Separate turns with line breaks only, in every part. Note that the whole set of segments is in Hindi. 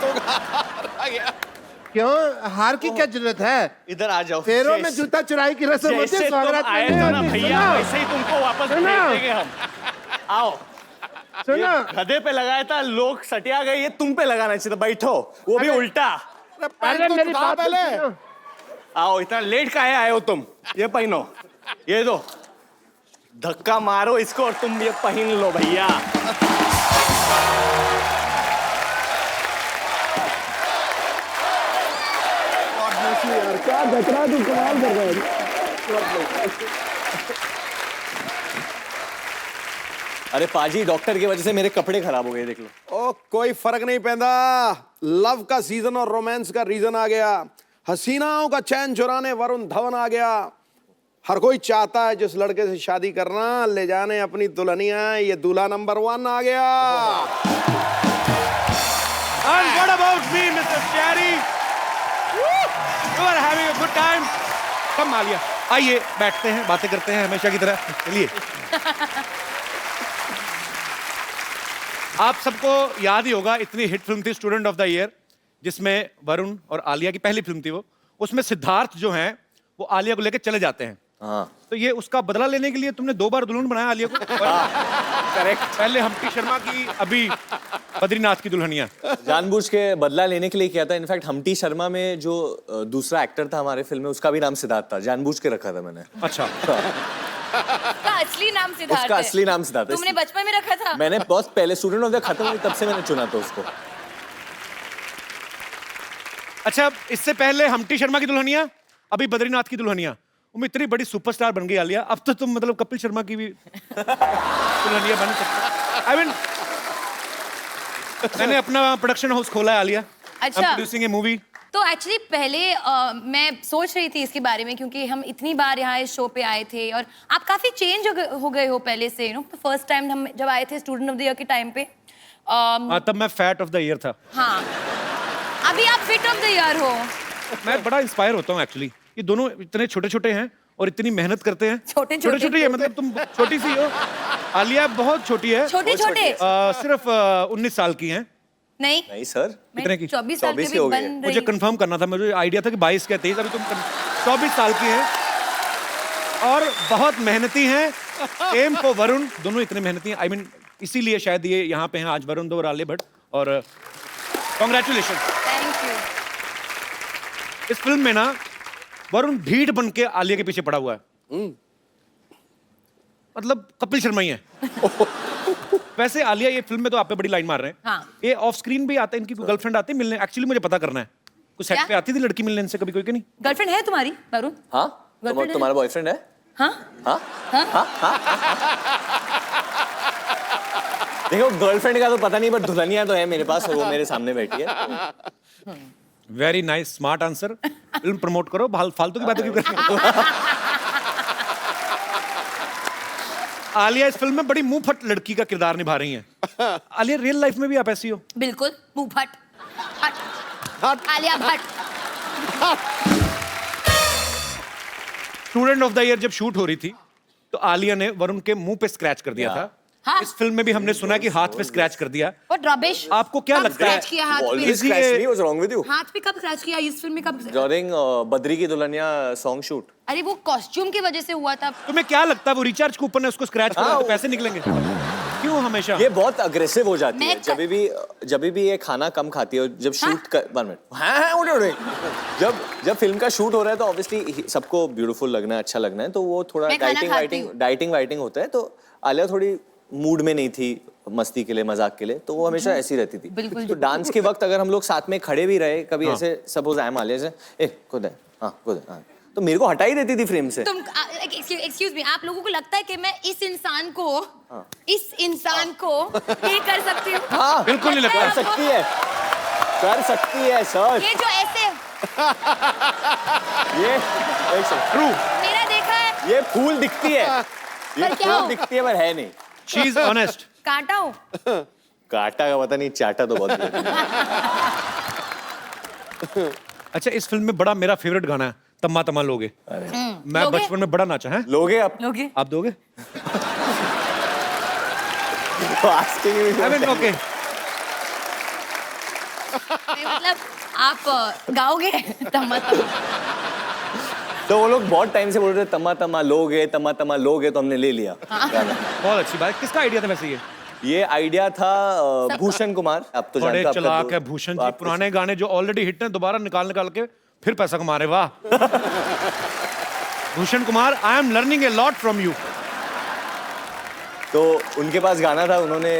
होगा। आ गया।
क्यों हार की क्या जरूरत है?
इधर आ जाओ।
पैरों में जूता चुराई की रस्म होती है स्वागत
आए
में।
तो ना भैया, वैसे ही तुमको वापस भेज देंगे हम। आओ।
सुनो,
गधे पे लगाया था, लोग सटिया गए, ये तुम पे लगाना चाहिए था। बैठो, वो भी उल्टा।
अरे मेरी बात तो सुनो।
आओ, इतना लेट काहे आए हो तुम? ये पहनो, ये दो, धक्का मारो इसको और तुम ये पहन लो भैया।
क्या गचरा तू कमाल कर रहा है।
अरे पाजी, डॉक्टर की वजह से मेरे कपड़े खराब हो गए, देख लो।
ओ कोई फर्क नहीं पैदा। लव का सीजन और रोमांस का रीजन आ गया। हसीनाओं का चैन चुराने वरुण धवन आ गया। हर कोई चाहता है जिस लड़के से शादी करना, ले जाने अपनी दुल्हनिया। ये दूल्हा नंबर 1 आ गया।
And what about me, Mr. Cherry? You are having a good time? Come Alia, आइए बैठते हैं, बातें करते हैं हमेशा की तरह। चलिए। आप सबको याद ही होगा, इतनी हिट फिल्म थी स्टूडेंट ऑफ द ईयर, जिसमें वरुण और आलिया की पहली फिल्म थी वो। उसमें सिद्धार्थ जो हैं वो आलिया को लेकर चले जाते हैं।
हाँ।
तो ये उसका बदला लेने के लिए तुमने 2 बार दुल्हन बनाया आलिया को।
करेक्ट।
पहले हम्टी शर्मा की, अभी बद्रीनाथ की दुल्हनिया।
जानबूझ के बदला लेने के लिए किया था। इनफैक्ट हम्टी शर्मा में जो दूसरा एक्टर था हमारे फिल्म में, उसका भी नाम सिद्धार्थ था। जानबूझ के रखा था मैंने।
अच्छा।
उसका असली नाम सिद्धार्थ
उसका
है।
असली नाम सिद्धार्थ है।
तुमने बचपन में रखा था?
मैंने बहुत पहले स्टूडेंट ऑफ द खत्म हुई तब से मैंने चुना था उसको।
अच्छा, इससे पहले हम्टी शर्मा की दुल्हनिया, अभी बद्रीनाथ की दुल्हनिया। वो इतनी बड़ी सुपरस्टार बन गई आलिया, अब तो तुम मतलब कपिल शर्मा की भी दुल्हनिया बन सकते। आई मीन, मैंने अपना प्रोडक्शन हाउस खोला है आलिया।
अच्छा।
प्रोड्यूसिंग ए मूवी।
तो एक्चुअली पहले मैं सोच रही थी इसके बारे में, क्योंकि हम इतनी बार यहाँ इस शो पे आए थे और आप काफी चेंज हो गए हो पहले से। यू नो, फर्स्ट टाइम हम जब आए थे स्टूडेंट ऑफ द ईयर के टाइम पे।
हाँ, तब मैं फैट ऑफ द ईयर था।
हाँ, अभी आप फिट ऑफ द ईयर हो।
मैं बड़ा इंस्पायर होता हूँ एक्चुअली। ये दोनों इतने छोटे छोटे हैं और इतनी मेहनत करते हैं।
छोटे
छोटे है, मतलब तुम छोटी सी हो, आलिया बहुत छोटी है।
छोटे
सिर्फ 19 साल की हैं।
नहीं
सर।
कितने की?
24 साल की
24
भी
हो गई।
बन
मुझे
रही।
कंफर्म करना था, मुझे आइडिया था कि 22 क्या 23, अभी तुम 24 साल की हैं और बहुत मेहनती हैं। एम फॉर वरुण, दोनों इतने मेहनती हैं। आई मीन, इसीलिए शायद ये यहाँ पे हैं आज, वरुण दो और आलिया भट्ट। और कॉन्ग्रेचुलेशन।
Thank you.
इस फिल्म में ना वरुण ढीठ बन के आलिया के पीछे पड़ा हुआ है। मतलब कपिल शर्मा ही है। वैसे आलिया ये फिल्म में तो आप पे बड़ी लाइन मार रहे हैं।
हाँ।
ये ऑफ स्क्रीन भी आता है, इनकी गर्लफ्रेंड आती है मिलने। एक्चुअली मुझे पता करना है, कुछ सेट
क्या?
पे आती थी लड़की मिलने इनसे कभी कोई कि नहीं?
गर्लफ्रेंड है तुम्हारी वरुण?
हाँ,
Girlfriend
तुम्हारा बॉयफ्रेंड है?
हाँ
हाँ?
हाँ।
देखो, गर्लफ्रेंड का तो पता नहीं, बट दुल्हनिया तो है मेरे पास और वो मेरे सामने बैठी है।
Very nice, smart answer. Film promote करो, फालतू की बातें क्यों कर रहे हो? आलिया इस फिल्म में बड़ी मुंह फट लड़की का किरदार निभा रही हैं। आलिया, रियल लाइफ में भी आप ऐसी हो?
बिल्कुल, मुंह फट। हट। Alia Bhatt.
Student of the year जब शूट हो रही थी तो आलिया ने वरुण के मुंह पे स्क्रैच कर दिया था।
हाँ।
इस फिल्म में भी हमने सुना कि हाथ पे स्क्रैच कर दिया।
What rubbish?
आपको क्या
कब
लगता है?
स्क्रैच किया हाथ पे?
Always scratch me, what's wrong with you?
हाथ पे कब स्क्रैच किया? इस फिल्म में कब?
During बद्री की दुल्हनिया सॉन्ग शूट।
अरे वो कॉस्ट्यूम की वजह से हुआ था।
तुम्हें क्या लगता है वो रिचार्ज कूपन है, उसको स्क्रैच करो तो पैसे निकलेंगे? क्यों हमेशा?
ये बहुत अग्रेसिव हो जाती है
मैं
जब भी ये खाना कम खाती है। जब शूट कर 1 मिनट, हाँ उड़े जब फिल्म का शूट हो रहा है तो ऑब्वियसली सबको ब्यूटीफुल लगना है, अच्छा लगना है, तो वो थोड़ा
मैं खाना खाती हूँ।
डाइटिंग वाइटिंग होता है। तो आलिया थोड़ी मूड में नहीं थी मस्ती के लिए, मजाक के लिए, तो वो हमेशा ऐसी रहती थी।
बिल्कुल।
तो डांस के वक्त अगर हम लोग साथ में खड़े भी रहे कभी, ऐसे सपोज आई एम आलिया से, ए खुद है, हाँ खुद है, हाँ, तो मेरे को हटा ही देती थी फ्रेम से।
तुम एक्सक्यूज मी, आप लोगों को लगता है कि मैं इस इंसान को ये कर सकती हूँ?
हाँ,
बिल्कुल नहीं लगता।
कर सकती है सर।
ये जो ऐसे
ये एक सेकंड,
ट्रू।
मेरा देखा है,
ये फूल दिखती है, ये
पर क्या
फूल
हो?
दिखती है पर है नहीं।
She is honest.
कांटा हो।
काटा का पता नहीं, चाटा तो बहुत है।
अच्छा, इस फिल्म में बड़ा मेरा फेवरेट गाना है तम्मा तम्मा लोगे। मैं
लोगे?
बचपन में बड़ा नाचा है।
लोगे आप?
लोगे?
आप दोगे?
Asking you
I mean, okay.
नहीं, मतलब आप गाओगे तम्मा तम्मा।
तो वो लोग बहुत टाइम से बोल रहे थे तमा तमा लोगे, तमा तमा लोगे, तो हमने ले लिया गाना।
बहुत अच्छी बात। किसका आइडिया था वैसे
ये आइडिया था भूषण कुमार। आप तो
बड़े
जानते हो,
चलाक है भूषण जी। पुराने गाने जो ऑलरेडी हिट हैं दोबारा निकाल के फिर पैसा कमा रहे। वाह Bhushan Kumar, I am learning a lot from you.
तो उनके पास गाना था, उन्होंने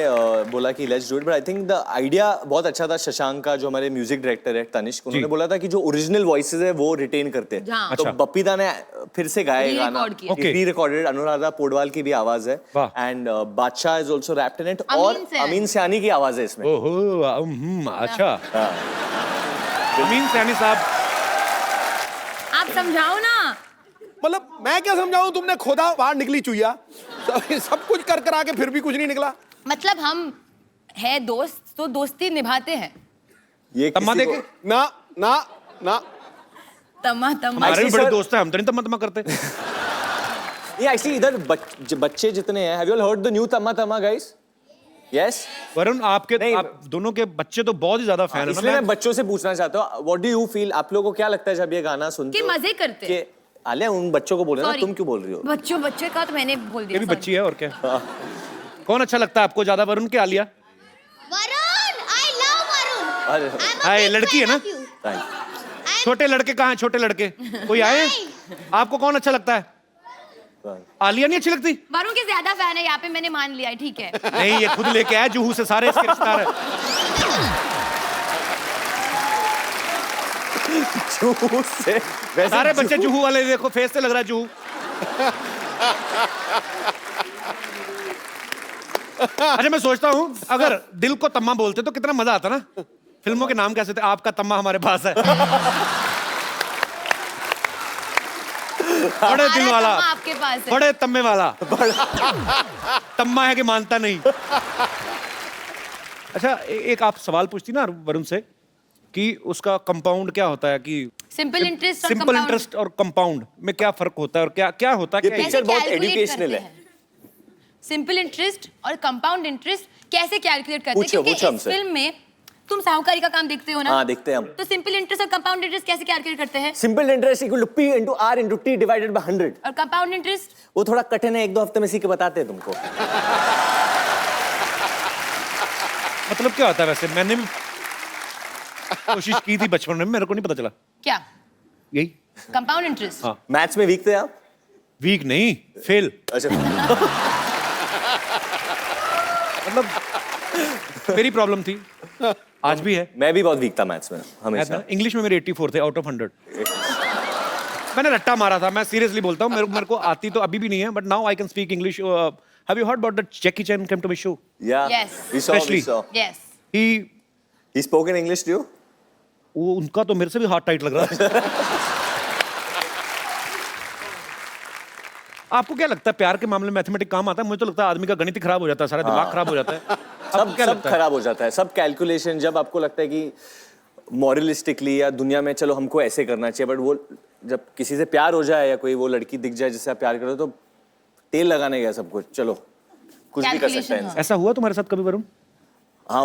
बोला कि let's do it, but I think the idea बहुत अच्छा था। शशांक का जो हमारे म्यूजिक डायरेक्टर है तनिष्क, उन्होंने बोला था कि जो ओरिजिनल वॉइसेस है वो रिटेन करते हैं।
हाँ।
तो
अच्छा।
बप्पीदा ने फिर से गाया ये गाना,
Re-record किया।
Okay.
री रिकॉर्डेड। अनुराधा पोडवाल की भी आवाज है
वाह।
And Badshah is also wrapped in it,
Amin
और
सैनी।
अमीन सयानी की आवाज है इसमें।
ओहो अच्छा। अमीन सैनी साहब,
आप समझाओ ना।
मतलब मैं क्या समझाऊं, तुमने खोदा बाहर निकली चुईया, सब कुछ कर आके फिर भी कुछ नहीं निकला।
मतलब हम है दोस्त तो दोस्ती निभाते हैं।
ये
तम्मा
किसी
देके
को-
ना ना ना
तम्मा तम्मा।
हमारे भी
Actually,
बड़े
sir-
दोस्त हैं, हम तो नहीं तम्मा करते।
ये एक्चुअली इधर बच्चे जितने हैं, have you all heard the new Tamma Tamma guys? Yes.
Varun आपके
नहीं,
आप दोनों के बच्चे तो बहुत ही ज्यादा फैन है।
इसलिए मैं बच्चों से पूछना चाहता हूँ, व्हाट डू यू फील? आप लोगों को क्या लगता है जब ये गाना सुनते
कि
हो?
मजे करते हैं।
कि आलिया उन बच्चों को बोल रहे हो ना,
Sorry.
तुम क्यों बोल रही हो?
बच्चे का तो मैंने बोल
ये
दिया।
भी
sorry।
बच्ची है और क्या। कौन अच्छा लगता है आपको ज्यादा, वरुण के आलिया?
Varun, I love Varun.
अरे
I'm a
हाँ, ये
big
लड़की है
fan
ना?
of you.
thank
छोटे लड़के कहाँ हैं? छोटे लड़के कोई आए? आपको कौन अच्छा लगता है?
you.
आलिया नहीं अच्छी लगती?
वरुण के ज्यादा फैन है यहाँ पे, मैंने मान लिया है, ठीक है।
नहीं, ये खुद लेके आया जुहू से, सारे इसके रिश्तेदार हैं।
जुहू से वैसे
सारे बच्चे जुहू वाले, देखो फेस से लग रहा है जुहू। अच्छा मैं सोचता हूँ अगर दिल को तम्मा बोलते तो कितना मजा आता ना। फिल्मों के नाम कैसे थे? आपका तम्मा हमारे पास है। बड़े दिल
हमारा
वाला,
तम्मा आपके पास है।
बड़े तम्मे वाला। तम्मा है कि मानता नहीं। अच्छा एक आप सवाल पूछती ना वरुण से कि उसका कंपाउंड क्या होता है, कि
सिंपल इंटरेस्ट और
सिंपल
compound
इंटरेस्ट और कंपाउंड में क्या फर्क होता है और क्या क्या होता है?
ये
क्या
picture
कैसे
बहुत
calculate
educational
करते
है।
हैं? सिंपल इंटरेस्ट और कंपाउंड इंटरेस्ट कैसे कैलकुलेट करते हैं?
पूछो,
क्योंकि
पूछो
इस
हमसे।
फिल्म में तुम साहूकारी का काम देखते हो ना?
हाँ, देखते हैं हम।
तो सिंपल इंटरेस्ट और कंपाउंड इंटरेस्ट कैसे कैलकुलेट करते हैं?
Simple interest equal to P into R into T divided by 100।
और कंपाउंड इंटरेस्ट?
वो थोड़ा कठिन है, 1-2 हफ्ते में सीख के बताते हैं तुमको।
मतलब क्या होता है वैसे? मैंने भी कोशिश की थी बचपन में, मेरे को नहीं पता चला।
क्या?
यही
कंपाउंड इंटरेस्ट।
हाँ।
मैथ्स में वीक थे आप?
वीक नहीं, फेल।
अच्छा।
मतलब मेरी प्रॉब्लम थी, आज भी है।
मैं भी बहुत वीक था मैथ्स में हमेशा।
इंग्लिश में मेरे 84 थे आउट ऑफ 100। मैंने रट्टा मारा था, मैं सीरियसली बोलता हूँ। मेरे को आती तो अभी भी नहीं है, but now I can speak English. Have you heard about that Jackie Chan came to my show?
Yeah.
Yes.
We saw.
Especially-
We saw.
Yes.
He spoke in English to you?
वो उनका तो मेरे से भी हार्ट टाइट लग रहा है। आपको क्या लगता है प्यार के मामले में मैथमेटिक्स काम आता है? मुझे तो लगता है आदमी का गणित ही खराब हो जाता है, सारा दिमाग खराब हो जाता है।
सब
क्या
सब
लगता है?
खराब हो जाता है, सब कैलकुलेशन। जब आपको लगता है कि मॉरलिस्टिकली या दुनिया में चलो हमको ऐसे करना चाहिए, बट वो जब किसी से प्यार हो जाए या कोई वो लड़की दिख जाए जिससे आप प्यार करो, तो तेल लगाने गया सब कुछ। चलो कुछ भी कर सकते
Calculation,
हैं।
हाँ।
ऐसा हुआ तुम्हारे साथ कभी वरुण?
हाँ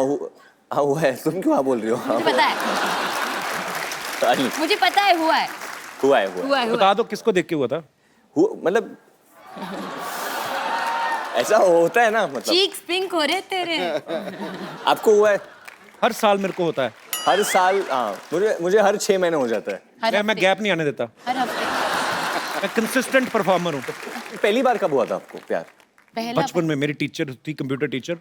हुआ है। तुम क्यों हाँ बोल रही हो? हाँ,
मुझे पता है, मुझे पता है, हुआ है,
हुआ है।
हुआ है, हुआ
बता दो किसको देख के हुआ था?
मतलब ऐसा होता है ना, मतलब
चीक्स पिंक हो रहे तेरे।
आपको हुआ है?
हर साल मेरे को होता है।
हर साल? हाँ, मुझे हर 6 महीने हो जाता है।
हर
मैं
हफ्ते,
गैप नहीं आने देता।
हर हफ्ते।
मैं कंसिस्टेंट परफॉर्मर हूँ।
पहली बार कब हुआ था आपको प्यार?
पहला
बचपन में मेरी टीचर थी, कंप्यूटर टीचर।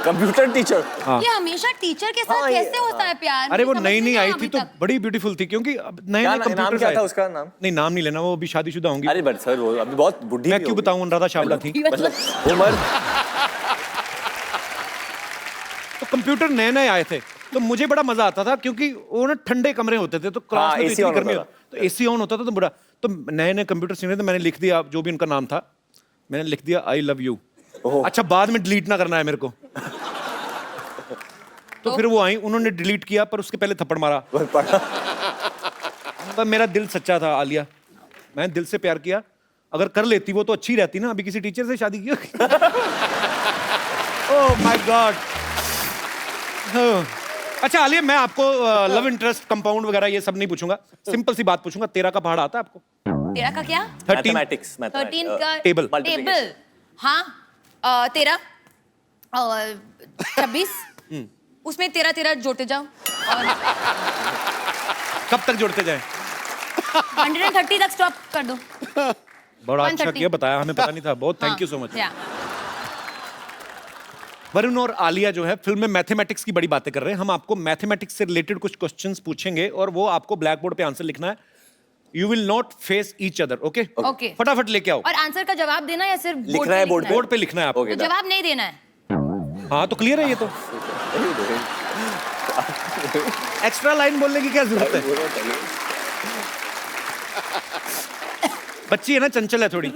Computer teacher?
ये हमेशा टीचर के साथ
हाँ, ये-
कैसे होता है प्यार?
अरे वो
मुझे
नई
समझ
नई
नहीं
आई
आया
थी
अभी
तो
तक।
बड़ी ब्यूटीफुल थी, क्योंकि अब नए
क्या
नए
नाम
कंप्यूटर
क्या था उसका नाम?
नहीं नाम नहीं लेना, वो अभी शादीशुदा होंगी।
अरे बट सर वो अभी बहुत बुढ़ी
मैं
भी
क्यों
होगी।
बताऊं, अनुराधा चावला थी।
मतलब उम्र।
तो कंप्यूटर नए नए आए थे तो मुझे बड़ा मजा आता था, क्योंकि वो ना ठंडे कमरे होते थे, तो क्लास
हाँ,
में तो
AC
इतनी
ऑन
गर्मी
होता
तो एसी ऑन होता था, तो बड़ा तो नए नए कंप्यूटर सीख रहे थे। मैंने लिख दिया जो भी उनका नाम था, मैंने लिख दिया आई लव यू।
ओह।
अच्छा बाद में डिलीट ना करना है मेरे को। तो फिर वो आई, उन्होंने डिलीट किया, पर उसके पहले थप्पड़ मारा।
पढ़ा।
पर मेरा दिल सच्चा था आलिया, मैंने दिल से प्यार किया। अगर कर लेती वो तो अच्छी रहती ना, अभी किसी टीचर से शादी की। Oh my God. अच्छा आलिया, मैं आपको लव इंटरेस्ट, कंपाउंड वगैरह ये सब नहीं पूछूंगा, सिंपल सी बात पूछूंगा। 13 का पहाड़ा आता है आपको?
तेरा का क्या?
13
मैथमेटिक्स
13 का
टेबल।
टेबल। हाँ 13 और 26 उसमें 13 जोड़ते जाओ और
कब तक जोड़ते जाए?
130 तक स्टॉप कर दो।
बड़ा अच्छा
130
किया, बताया, हमें पता नहीं था। बहुत thank you so much. Varun और आलिया जो है फिल्म में मैथमेटिक्स की बड़ी बातें कर रहे हैं। हम आपको मैथमेटिक्स से रिलेटेड कुछ क्वेश्चंस पूछेंगे और वो आपको ब्लैक बोर्ड पे आंसर लिखना है। You will not face each other, okay?
Okay.
फटाफट लेके आओ।
और आंसर का जवाब देना या सिर्फ
लिखना है बोर्ड
बोर्ड पे लिखना है आपको।
ओके
तो जवाब नहीं देना है।
हाँ तो क्लियर है ये तो। एक्स्ट्रा लाइन बोलने की क्या जरूरत है? बच्ची है ना, चंचल है थोड़ी।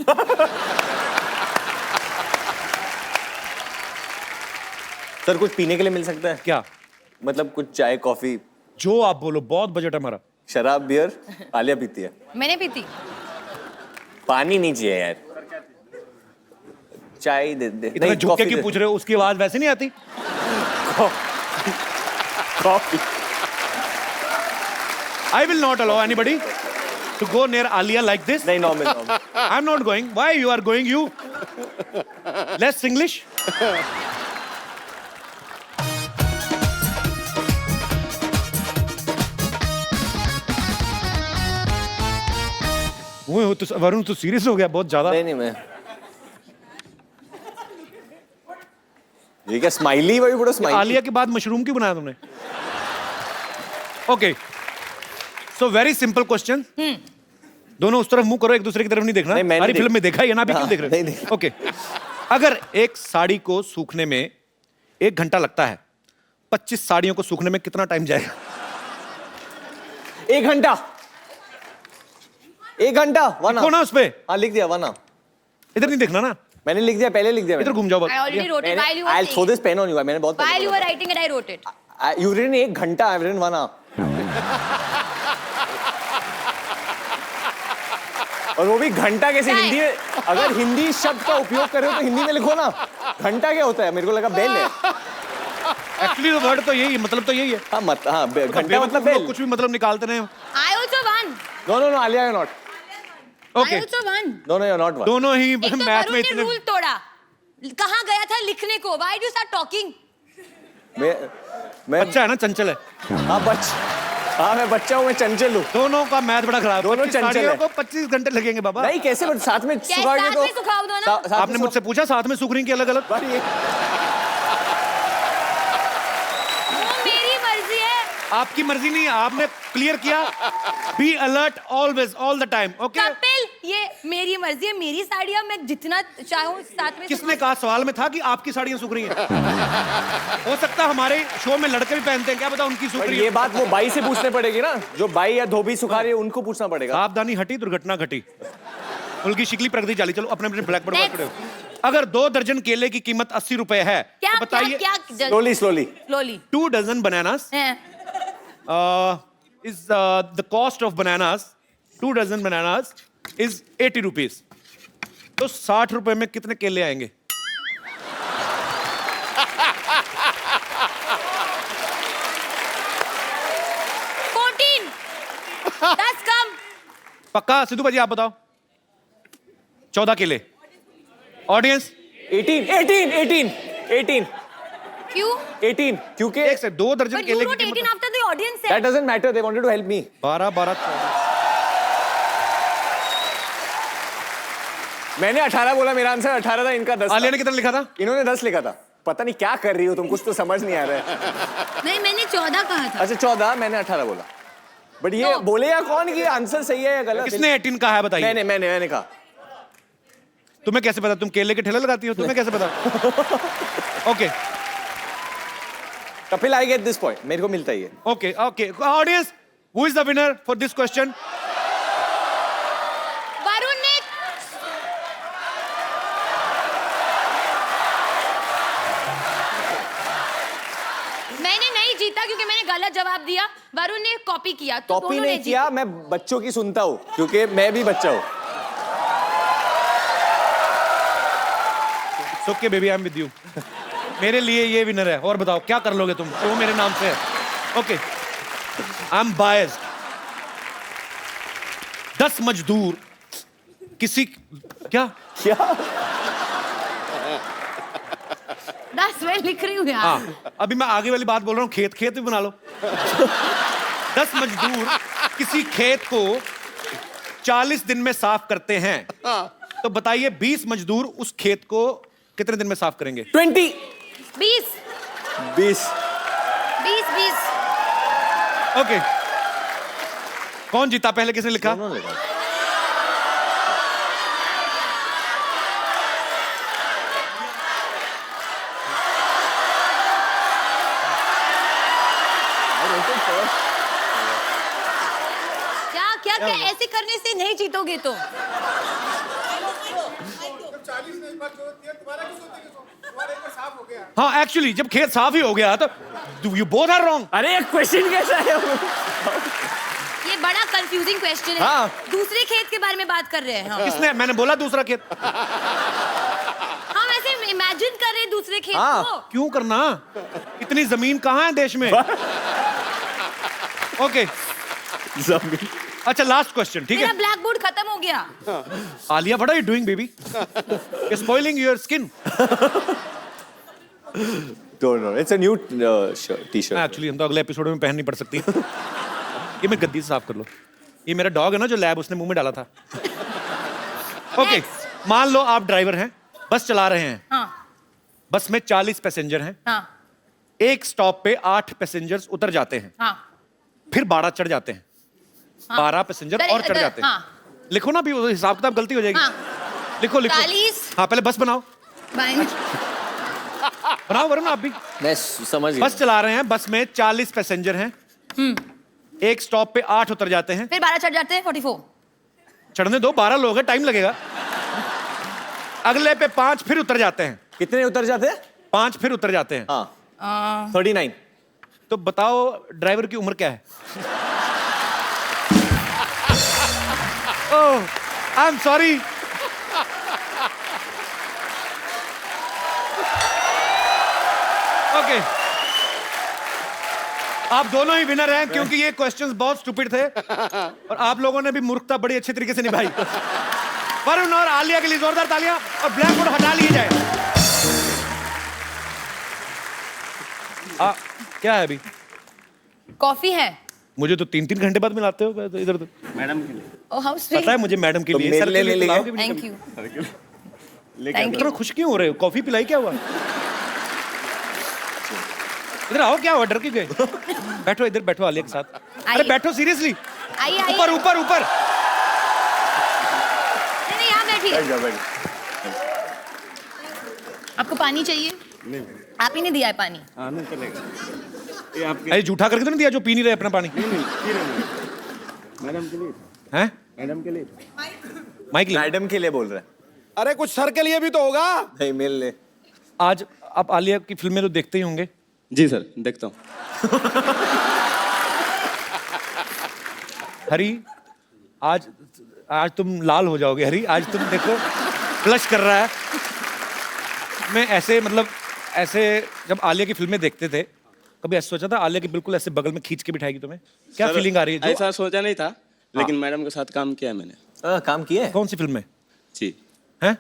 सर कुछ पीने के लिए मिल सकता है
क्या
मतलब? कुछ चाय कॉफी?
जो आप बोलो, बहुत बजट है हमारा।
शराब बियर आलिया पीती है,
मैंने पीती।
पानी नहीं चाहिए यार, चाय दे दे।
इतना
नहीं,
झुक के
कॉफी
क्यों
दे।
पूछ रहे हो? उसकी आवाज वैसे नहीं आती।
Coffee.
I will not allow anybody to go near Alia like this.
नहीं normal.
I'm not going. Why you are going? You less English. वो तो वरुण तो सीरियस हो गया बहुत ज्यादा।
नहीं मैं ये क्या स्माइली? वही बड़ा स्माइली।
आलिया के बाद मशरूम क्यों बनाया तुमने? Okay, so very simple question. दोनों उस तरफ मुंह करो, एक दूसरे की तरफ नहीं देखना।
नहीं, मैंने
हमारी
देख-
फिल्म में देखा है, ये ना भी क्यों
हाँ,
देख रहे
नहीं देखा।
ओके, अगर एक साड़ी को सूखने में 1 घंटा लगता है, 25 साड़ियों को सूखने में कितना टाइम जाएगा?
1 घंटा। 1 घंटा 1
देखो ना उस पे,
हाँ लिख दिया 1 hour।
इधर नहीं देखना ना,
मैंने लिख दिया, पहले लिख दिया
इधर घूम जाओ बस।
I already wrote it while you were
I'll throw
saying
this pen on you। मैंने बहुत
it. While you were writing it, I wrote it.
You written 1 घंटा, I've written 1 hour। और वो भी घंटा कैसे?
Time.
हिंदी में अगर हिंदी शब्द का उपयोग कर रहे हो तो हिंदी में लिखो ना। घंटा क्या होता है? मेरे को लगा बेल है।
एक्चुअली वर्ड तो यही है, मतलब तो यही है।
हाँ मत हाँ घंटा मतलब
बेवकूफ लोग
बेल।
कुछ भी मतलब निकालते रहे।
I also won.
No Alia you not.
Okay,
I also won.
No you not won.
दोनों ही
एक तो
मैथ
वरुण
में
ने
इतने।
रूल तोड़ा। कहाँ गया था लिखने को? Why do you start talking?
मैं
अच्छा है ना, चंचल है।
हाँ मैं बच्चा हूँ, मैं चंचल हूँ।
दोनों का मैथ बड़ा खराब।
दोनों
25
चंचल
साड़ियों
है।
को 25 घंटे लगेंगे बाबा।
नहीं कैसे बट साथ में
क्या
सुखाओगे
साथ
तो
में सुखाओ दो ना?
साथ में
आपने मुझसे पूछा साथ में सूख रही की अलग अलग?
बट ये
वो मेरी मर्जी है।
आपकी मर्जी नहीं है, आपने क्लियर किया। Be alert always, all the time, okay?
Kapil, ये मेरी मर्जी है, मेरी साड़ियाँ मैं जितना चाहूँ साथ में।
किसने कहा? सवाल में था कि आपकी साड़ियां सूख रही हैं। हो सकता है हमारे शो में लड़के भी पहनते हैं, क्या पता उनकी सूख
बट
रही
ये
है।
बात वो बाई से पूछने पड़ेगी ना, जो बाई या धोबी सुखा रही है उनको पूछना पड़ेगा।
सावधानी हटी, दुर्घटना घटी। उनकी शिकली प्रगति चाली। चलो अपने अपने ब्लैक बोर्ड पर
Next.
खड़े हो। अगर 2 दर्जन केले की कीमत 80 रुपए है,
क्या
तो बताइए
क्या
slowly slowly.
Slowly
2 dozen bananas is the cost of bananas, 2 dozen bananas is 80 rupees. तो 60 रुपए में कितने केले आएंगे?
14 10 कम।
पक्का? सिद्धू भाजी आप बताओ। 14 केले। ऑडियंस
18
क्यों?
18 क्योंकि
एक से 2 दर्जन
But you
केले
wrote
की
18
कीमत
after the audience said.
that doesn't matter, they wanted to help me।
12 14।
मैंने 18 बोला, मेरा आंसर 18 था, इनका 10
आलिया
था।
ने कितना लिखा था?
इन्होंने 10 लिखा था। पता नहीं क्या कर रही हो तुम, कुछ तो समझ नहीं आ रहा है।
नहीं, मैंने 14 कहा था।
अच्छा 14, मैंने 18 बोला। बट ये
No.
बोले या कौन कि आंसर सही है या गलत?
किसने 18 कहा है बताइए?
मैंने कहा।
तुम्हें कैसे पता? तुम केले के ठेले लगाती हो, तुम्हें कैसे पता? Okay
Kapil I get this point, मेरे को मिलता ही है।
Okay okay, audience, who is the winner for this question?
Varun ने मैंने नहीं जीता क्योंकि मैंने गलत जवाब दिया। वरुण ने कॉपी किया तो
कॉपी
दोनों
नहीं
ने
किया, मैं बच्चों की सुनता हूँ क्योंकि मैं भी बच्चा हूँ।
Okay baby, I am with you. मेरे लिए ये विनर है। और बताओ क्या कर लोगे तुम? वो मेरे नाम से है। Okay, I am biased. 10 मजदूर किसी क्या
बस मैं लिख रही हूँ यार।
हाँ, अभी मैं आगे वाली बात बोल रहा हूँ, खेत खेत भी बना लो। 10 मजदूर किसी खेत को 40 दिन में साफ करते हैं, तो बताइए 20 मजदूर उस खेत को कितने दिन में साफ करेंगे?
20
20
20
20
ओके, कौन जीता? पहले किसने लिखा?
उन्होंने लिखा।
क्या क्या क्या ऐसे करने से नहीं जीतोगे तो।
हाँ, एक्चुअली जब खेत साफ ही हो गया तो यू बोथ आर रॉन्ग।
अरे क्वेश्चन कैसा है वो?
ये बड़ा कंफ्यूजिंग क्वेश्चन है।
हाँ।
दूसरे खेत के बारे में बात कर रहे हैं हम।
किसने? मैंने बोला दूसरा खेत।
हम ऐसे इमेजिन कर रहे हैं दूसरे खेत
हाँ।
को।
क्यों करना? इतनी जमीन कहाँ है देश में? ओके,
जमीन।
अच्छा लास्ट क्वेश्चन, ठीक
मेरा
है?
ब्लैक बोर्ड खत्म हो गया।
Alia, what are you doing baby? You spoiling your skin.
Don't know. It's a new t-shirt.
Actually हम तो अगले एपिसोड में पहननी पड़ सकती है। ये मैं गद्दी से साफ कर लो। ये मेरा डॉग है ना जो लैब उसने मुंह में डाला था। ओके, मान लो आप ड्राइवर हैं, बस चला रहे हैं।
हाँ
बस में 40 पैसेंजर हैं।
हाँ
एक स्टॉप पे 8 पैसेंजर्स उतर जाते हैं,
हाँ
फिर 12 चढ़ जाते हैं। 12 पैसेंजर और चढ़ जाते हैं।
हाँ।
लिखो ना, भी वो हिसाब किताब गलती हो जाएगी।
हाँ।
लिखो लिखो।
40।
हाँ, पहले बस बनाओ। बनाओ वरुण, आप भी।
मैं समझ गया।
बस चला रहे हैं, बस में 40 पैसेंजर हैं। एक स्टॉप पे 8 उतर जाते हैं।
फिर 12 चढ़ जाते हैं। 44।
चढ़ने दो, 12 लोग हैं, टाइम लगेगा। अगले पे 5 फिर उतर जाते हैं।
कितने उतर जाते हैं?
5 फिर उतर जाते हैं।
हाँ 39।
तो बताओ ड्राइवर की उम्र क्या है? ओह, आई एम सॉरी। ओके, आप दोनों ही विनर हैं क्योंकि ये क्वेश्चंस बहुत स्टूपिड थे और आप लोगों ने भी मूर्खता बड़ी अच्छे तरीके से निभाई। वरुण और आलिया के लिए जोरदार तालियां, और ब्लैक बोर्ड हटा लिए जाए। क्या है अभी?
कॉफी है।
मुझे तो 3-3 घंटे बाद मिलाते हो इधर तो।
मैडम के लिए
ओह हाउ
पता है मुझे मैडम के
तो
लिए।
मेरे
सर के
लिए
लिए
ले
पिलाओगे भी
थैंक
कभी?
यू थैंक
इतना
यू।
खुश क्यों हो रहे हो? कॉफी पिलाई, क्या हुआ? इधर आओ, क्या हुआ? डर के गए? बैठो, इधर बैठो आलिया के साथ। अरे
आइए।
बैठो, सीरियसली।
आइए आइए।
ऊपर ऊपर ऊपर।
नहीं यहाँ बैठिए।
बैठ जाओ, बैठ।
आपको पानी चाहिए? आप ही ने दिया है पानी।
हाँ नहीं चलेगा, ये आपके
अरे झूठा करके तो नहीं दिया जो पी नहीं रहे अपना पानी?
नहीं पी रहे हैं। मैडम के लिए,
हैं?
मैडम के लिए।
माइक ले।
मैडम के लिए बोल रहा है।
अरे कुछ सर के लिए भी तो होगा।
नहीं, मिल ले।
आज आप आलिया की फिल्में तो देखते ही होंगे।
जी सर, देखता हूँ।
हरी, आज तुम लाल हो जाओगे। हरी, आज तुम देखो फ्लश कर रहा है। मैं ऐसे मतलब ऐसे जब आलिया की फिल्में देखते थे, कभी ऐसा सोचा था आलिया की बिल्कुल ऐसे बगल में खींच के बिठाएगी तुम्हें? क्या
सर,
फीलिंग आ रही है? जो
ऐसा सोचा नहीं था, लेकिन मैडम के साथ काम किया है मैंने।
काम किए हैं?
कौन सी फिल्म में
जी,
हैं?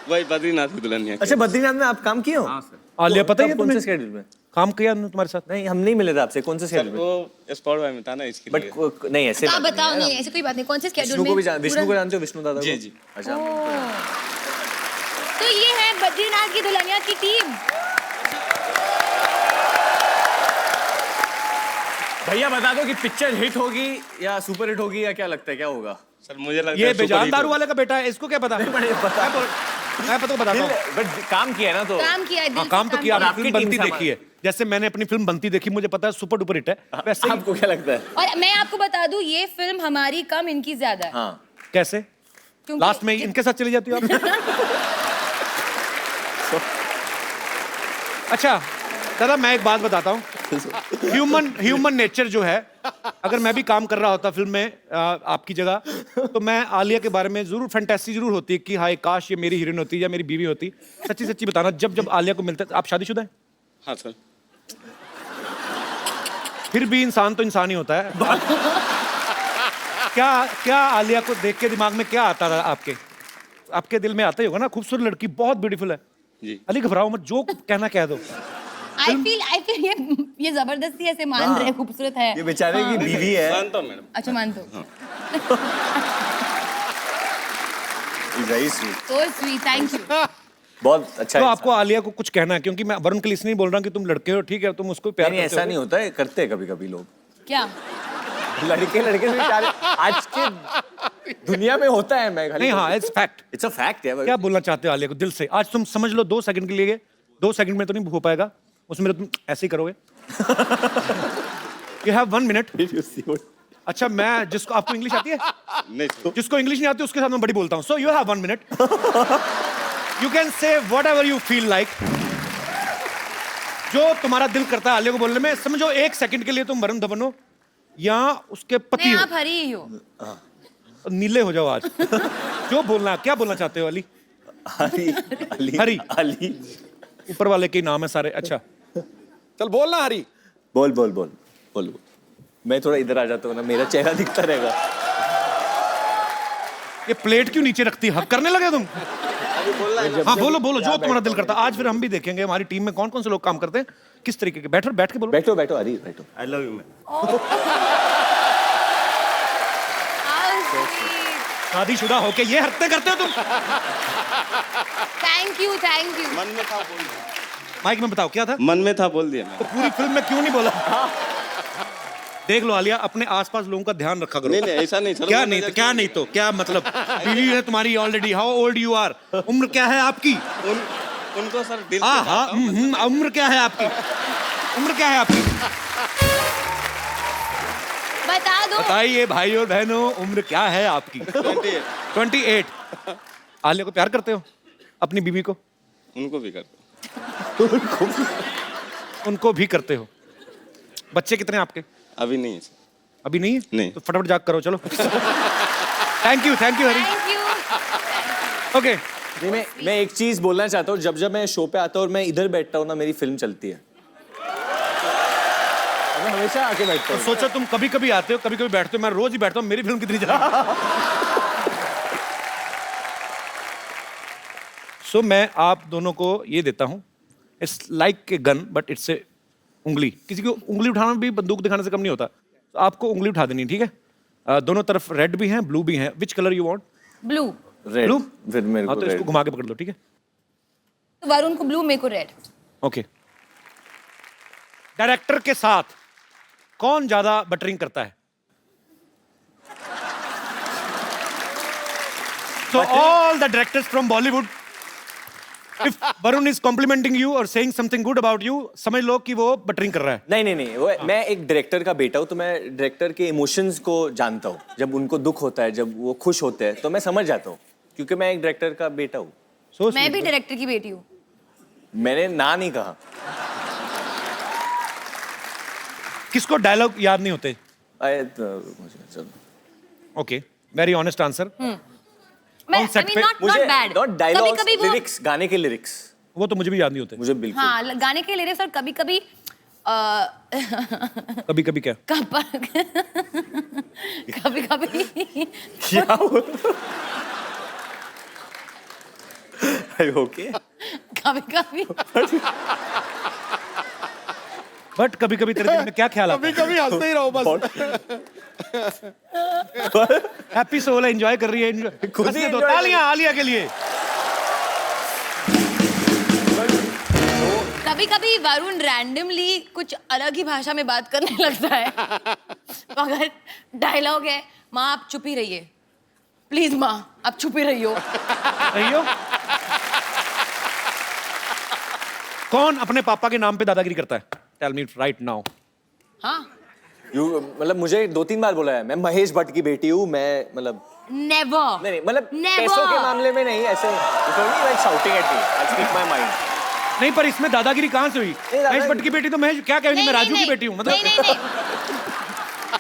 वही बद्रीनाथ की दुल्हनिया।
अच्छा, बद्रीनाथ में आप काम किए हो?
हाँ सर।
आलिया पता है
कब, कौन
तुम्हें?
से स्केड्यूल में?
काम किया हमने तुम्हारे साथ?
नहीं, हम नहीं मिले थे आपसे। कौन से
सर
स्केड्यूल में?
वो स्पॉट बाय में था ना, इसके
बट
लिए।
नहीं, ऐसे
आप बताओ। नहीं ऐसे कोई बात नहीं। कौन से स्केड्यूल
विष्णु
में?
को भी विष्णु को जानते हो? विष्णु दादा
जी,
को?
जी।
अच्छा।
तो ये है बद्रीनाथ की दुल्हनिया की टीम।
भैया बता दो कि पिक्चर हिट होगी या सुपर हिट होगी या क्या लगता है, क्या होगा?
सर मुझे लगता
ये
है
बेजान दारू वाले का बेटा है, इसको क्या पता?
बड़े पता
मैं पता बताता हूँ।
बट काम किया है ना, तो
काम किया है, दिल
हाँ,
से
काम तो किया।
और
आपने
आपकी
फिल्म
टीम
बनती
सामान-
देखी है, जैसे मैंने अपनी फिल्म बनती देखी, मुझे पता है सुपर डुपर हिट है। वैसे ही
आपको क्या लगता है?
और मैं आपको बता दूं, ये फिल्म हमारी कम, इनकी ज्यादा है।
हाँ।
कैसे
क्योंकि-
लास्ट में इनके साथ चली जाती हो आप? अच्छा दादा, मैं एक बात बताता हूँ। ह्यूमन नेचर जो है, अगर मैं भी काम कर रहा होता फिल्म में आपकी जगह, तो मैं आलिया के बारे में जरूर फैंटेसी जरूर होती है कि हाय काश ये मेरी हीरोइन होती या मेरी बीवी होती। सच्ची सच्ची बताना, जब जब आलिया को मिलता है। आप शादीशुदा हैं?
हाँ सर।
फिर भी इंसान तो इंसान ही होता है। क्या क्या आलिया को देख के दिमाग में क्या आता था आपके? आपके दिल में आता ही होगा ना, खूबसूरत लड़की, बहुत ब्यूटीफुल है
जी।
अली घबराओ मत, जो कहना कह दो।
आई फील ये जबरदस्ती ऐसे मान रहे हैं खूबसूरत है।
ये बेचारे की बीवी है।
मानता हूँ मैडम।
अच्छा मानते हो?
Very sweet,
So sweet, thank you.
बहुत अच्छा
तो
है।
आपको आलिया को कुछ कहना है, क्योंकि मैं वरुण के लिए इसलिए नहीं बोल रहा कि तुम लड़के हो, ठीक है, तुम उसको प्यार
नहीं,
करते
ऐसा
हो।
नहीं होता है, करते हैं कभी कभी लोग,
क्या?
लड़के लड़के से प्यार आज के दुनिया में होता है। मैं
नहीं, हाँ, it's fact.
It's a fact है।
क्या बोलना चाहते हो आलिया को दिल से? आज तुम समझ लो 2 सेकंड के लिए, 2 सेकंड में तो नहीं हो पाएगा, उसमें तुम ऐसे ही करोगे। You have 1 minute. अच्छा, मैं जिसको, आपको इंग्लिश आती है?
नहीं सर।
जिसको इंग्लिश नहीं आती उसके साथ मैं बड़ी बोलता हूँ। So you have 1 minute, you can say what ever you feel like, जो तुम्हारा दिल करता है आलिया को बोलने में। समझो 1 सेकंड के लिए तुम वरुण धवन हो या उसके पति
नहीं,
हो,
आप हरी ही हो।
नीले हो जाओ आज। जो बोलना, क्या बोलना चाहते हो अली?
अली अली
हरी।
अली,
ऊपर वाले के नाम है सारे। अच्छा,
चल बोलना हरी।
बोल बोल बोल बोल। मैं थोड़ा इधर आ जाता हूँ ना, मेरा चेहरा दिखता रहेगा।
ये प्लेट क्यों नीचे रखती है? हक करने लगे तुम? हाँ, बोलो बोलो, जो तुम्हारा दिल करता है। आज फिर हम भी देखेंगे हमारी टीम में कौन कौन से लोग काम करते हैं, किस तरीके के। बैठो, बैठ के बोलो।
बैठो बैठो हरी, बैठो।
I love you ma'am.
शादीशुदा होके ये हरकतें करते हो तुम?
Thank you, thank you.
मन में था बोल दिया।
माइक में बताओ क्या था?
मन में था बोल दिया
तो
मैम।
पूरी फिल्म में क्यों नहीं बोला? देख लो आलिया, अपने आसपास लोगों का ध्यान रखा करो।
नहीं नहीं ऐसा नहीं सर।
क्या नहीं तो क्या नहीं तो क्या मतलब? बीवी है तुम्हारी already. How old you are? उम्र क्या है आपकी?
उनको सर दिल
हाँ हाँ, उम्र क्या है आपकी? उम्र क्या है आपकी?
बता दो।
बताइए भाई और बहनों, उम्र क्या है आपकी? 28। आलिया को प्यार करते हो? अपनी बीवी को?
उनको भी करते।
उनको भी करते हो? बच्चे कितने हैं आपके?
अभी नहीं है सर।
अभी नहीं है?
नहीं।
तो फटाफट जाग करो, चलो। Thank you Hari.
Thank you.
Okay,
नहीं, मैं एक चीज बोलना चाहता हूँ। जब जब मैं शो पे आता हूँ और मैं इधर बैठता हूँ ना, मेरी फिल्म चलती है। मैं हमेशा आके बैठता हूँ।
सोचो तुम कभी कभी आते हो, कभी कभी बैठते हो, मैं रोज ही बैठता हूँ, मेरी फिल्म कितनी चला। सो मैं आप दोनों को ये देता हूँ, it's like a gun but it's a उंगली। किसी को उंगली उठाना भी बंदूक दिखाने से कम नहीं होता। तो आपको उंगली उठा देनी, ठीक है? दोनों तरफ रेड भी हैं, ब्लू भी हैं। Which colour you want?
Blue.
Red.
Blue?
फिर मेरे
हाँ,
को
तो इसको
रेड।
घुमा के पकड़ लो, ठीक है?
वरुण को ब्लू, मेरे को रेड।
ओके। डायरेक्टर के साथ कौन ज्यादा बटरिंग करता है? So all the directors from Bollywood, if Varun is complimenting you or saying something good about you, समझ लो कि वो बटरिंग कर रहा है।
नहीं नहीं नहीं, वो मैं एक डायरेक्टर का बेटा हूँ, तो मैं डायरेक्टर के इमोशंस को जानता हूँ। जब उनको दुख होता है, जब वो खुश होते हैं, तो मैं समझ जाता हूँ, क्योंकि मैं एक डायरेक्टर का बेटा हूँ।
So
मैं
sweet.
भी डायरेक्टर की बेटी हूँ।
मैंने ना नहीं कहा।
किसको डायलॉग याद नहीं होते?
मुझे चलो।
Okay, very honest answer.
मैं
On set
I mean,
पे
not
मुझे
bad।
नॉट डायलॉग्स,
कभी-कभी वो
लिरिक्स, गाने के लिरिक्स
वो तो मुझे भी याद नहीं होते।
मुझे बिल्कुल।
हाँ, गाने के लिरिक्स, और कभी-कभी
कभी कभी क्या?
कभी-कभी
क्या ओके।
कभी-कभी
बट कभी कभी तेरे दिल में क्या ख्याल आता है?
कभी हंसते ही रहो बस।
हैप्पी सोल है, एंजॉय कर रही है। enjoy-
खुद ही
हंसने दो,
enjoy कर
तालियां आलिया के लिए।
कभी-कभी वरुण रैंडमली कुछ अलग ही भाषा में बात करने लगता है। तो अगर डायलॉग है, माँ आप चुप ही रहिए, प्लीज माँ आप चुप ही रहियो।
रहियो। कौन अपने पापा के नाम पे दादागिरी करता है? Tell me right now.
हाँ,
मतलब मुझे 2-3 बार बोला है, मैं महेश भट्ट की बेटी हूँ, मैं मतलब
नेवर।
नहीं मतलब
Never.
पैसों के मामले में नहीं, ऐसे shouting at me, I speak my mind.
नहीं, पर इसमें दादागिरी कहाँ से हुई? महेश भट्ट की बेटी तो महेश, क्या कहेंगे, मैं राजू की बेटी हूँ, मतलब
नहीं